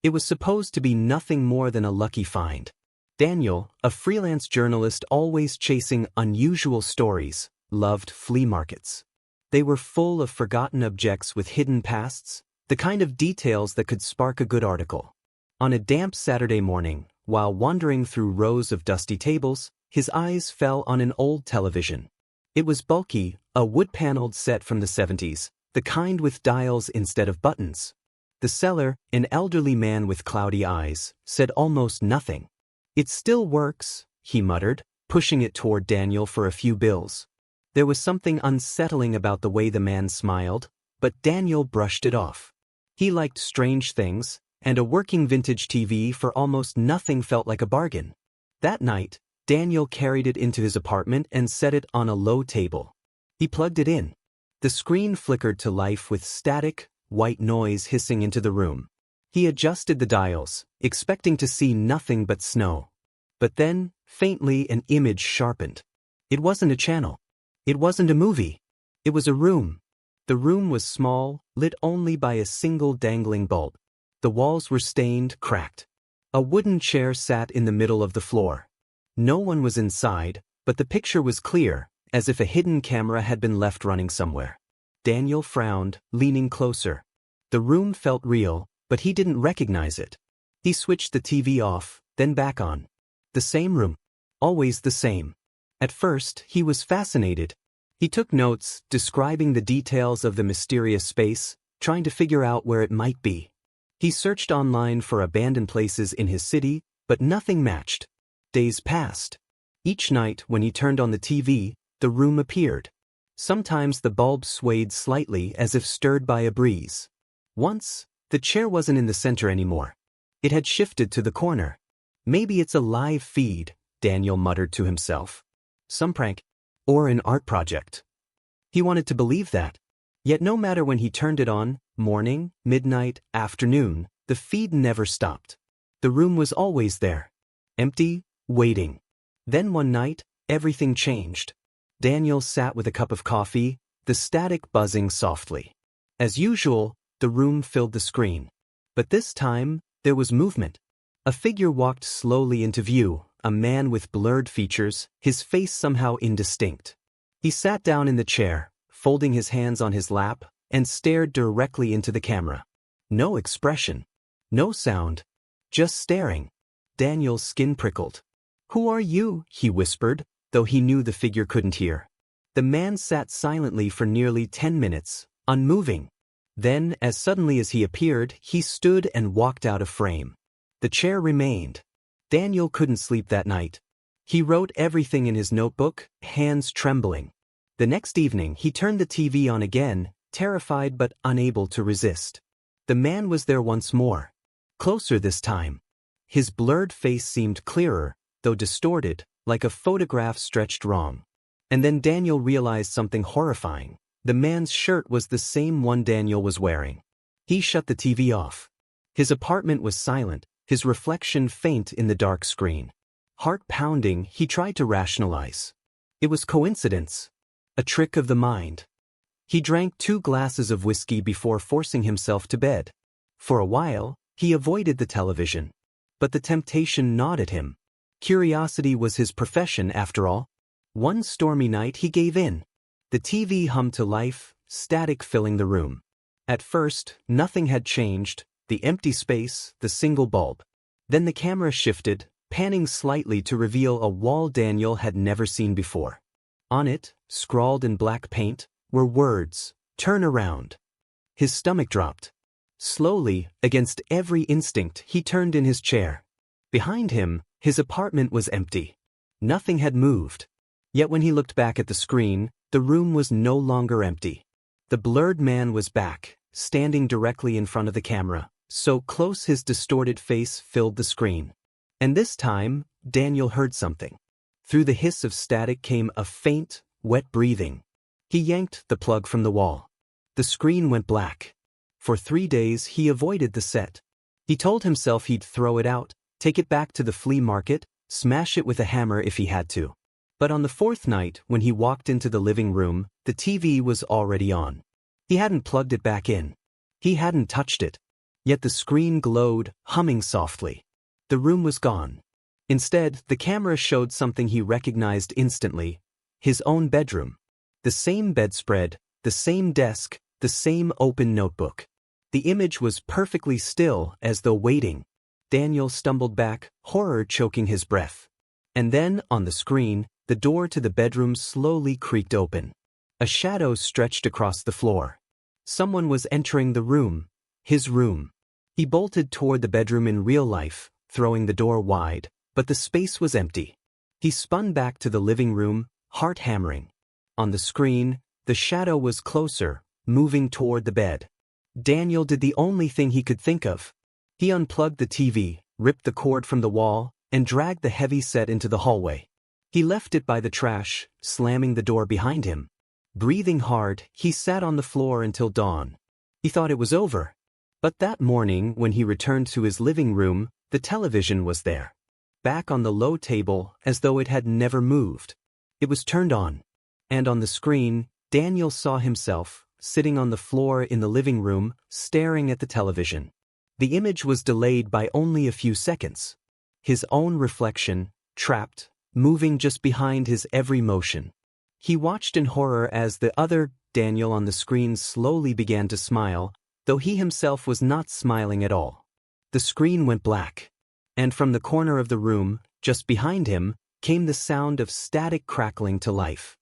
It was supposed to be nothing more than a lucky find. Daniel, a freelance journalist always chasing unusual stories, loved flea markets. They were full of forgotten objects with hidden pasts, the kind of details that could spark a good article. On a damp Saturday morning, while wandering through rows of dusty tables, his eyes fell on an old television. It was bulky, a wood-paneled set from the 70s, the kind with dials instead of buttons. The seller, an elderly man with cloudy eyes, said almost nothing. "It still works," he muttered, pushing it toward Daniel for a few bills. There was something unsettling about the way the man smiled, but Daniel brushed it off. He liked strange things, and a working vintage TV for almost nothing felt like a bargain. That night, Daniel carried it into his apartment and set it on a low table. He plugged it in. The screen flickered to life with static, white noise hissing into the room. He adjusted the dials, expecting to see nothing but snow. But then, faintly, an image sharpened. It wasn't a channel. It wasn't a movie. It was a room. The room was small, lit only by a single dangling bulb. The walls were stained, cracked. A wooden chair sat in the middle of the floor. No one was inside, but the picture was clear, as if a hidden camera had been left running somewhere. Daniel frowned, leaning closer. The room felt real, but he didn't recognize it. He switched the TV off, then back on. The same room. Always the same. At first, he was fascinated. He took notes, describing the details of the mysterious space, trying to figure out where it might be. He searched online for abandoned places in his city, but nothing matched. Days passed. Each night, when he turned on the TV, the room appeared. Sometimes the bulb swayed slightly as if stirred by a breeze. Once, the chair wasn't in the center anymore. It had shifted to the corner. "Maybe it's a live feed," Daniel muttered to himself. "Some prank. Or an art project." He wanted to believe that. Yet no matter when he turned it on, morning, midnight, afternoon, the feed never stopped. The room was always there. Empty, waiting. Then one night, everything changed. Daniel sat with a cup of coffee, the static buzzing softly. As usual, the room filled the screen. But this time, there was movement. A figure walked slowly into view, a man with blurred features, his face somehow indistinct. He sat down in the chair, folding his hands on his lap, and stared directly into the camera. No expression. No sound. Just staring. Daniel's skin prickled. "Who are you?" he whispered, though he knew the figure couldn't hear. The man sat silently for nearly 10 minutes, unmoving. Then, as suddenly as he appeared, he stood and walked out of frame. The chair remained. Daniel couldn't sleep that night. He wrote everything in his notebook, hands trembling. The next evening, he turned the TV on again, terrified but unable to resist. The man was there once more. Closer this time. His blurred face seemed clearer, though distorted, like a photograph stretched wrong. And then Daniel realized something horrifying. The man's shirt was the same one Daniel was wearing. He shut the TV off. His apartment was silent, his reflection faint in the dark screen. Heart pounding, he tried to rationalize. It was coincidence. A trick of the mind. He drank 2 glasses of whiskey before forcing himself to bed. For a while, he avoided the television. But the temptation gnawed at him. Curiosity was his profession, after all. One stormy night he gave in. The TV hummed to life, static filling the room. At first, nothing had changed, the empty space, the single bulb. Then the camera shifted, panning slightly to reveal a wall Daniel had never seen before. On it, scrawled in black paint, were words, "Turn around." His stomach dropped. Slowly, against every instinct, he turned in his chair. Behind him, his apartment was empty. Nothing had moved. Yet when he looked back at the screen, the room was no longer empty. The blurred man was back, standing directly in front of the camera, so close his distorted face filled the screen. And this time, Daniel heard something. Through the hiss of static came a faint, wet breathing. He yanked the plug from the wall. The screen went black. For 3 days he avoided the set. He told himself he'd throw it out, take it back to the flea market, smash it with a hammer if he had to. But on the 4th night, when he walked into the living room, the TV was already on. He hadn't plugged it back in. He hadn't touched it. Yet the screen glowed, humming softly. The room was gone. Instead, the camera showed something he recognized instantly: his own bedroom. The same bedspread, the same desk, the same open notebook. The image was perfectly still, as though waiting. Daniel stumbled back, horror choking his breath. And then, on the screen, the door to the bedroom slowly creaked open. A shadow stretched across the floor. Someone was entering the room, his room. He bolted toward the bedroom in real life, throwing the door wide, but the space was empty. He spun back to the living room, heart hammering. On the screen, the shadow was closer, moving toward the bed. Daniel did the only thing he could think of. He unplugged the TV, ripped the cord from the wall, and dragged the heavy set into the hallway. He left it by the trash, slamming the door behind him. Breathing hard, he sat on the floor until dawn. He thought it was over. But that morning, when he returned to his living room, the television was there. Back on the low table, as though it had never moved. It was turned on. And on the screen, Daniel saw himself, sitting on the floor in the living room, staring at the television. The image was delayed by only a few seconds. His own reflection, trapped, moving just behind his every motion. He watched in horror as the other Daniel on the screen slowly began to smile, though he himself was not smiling at all. The screen went black. And from the corner of the room, just behind him, came the sound of static crackling to life.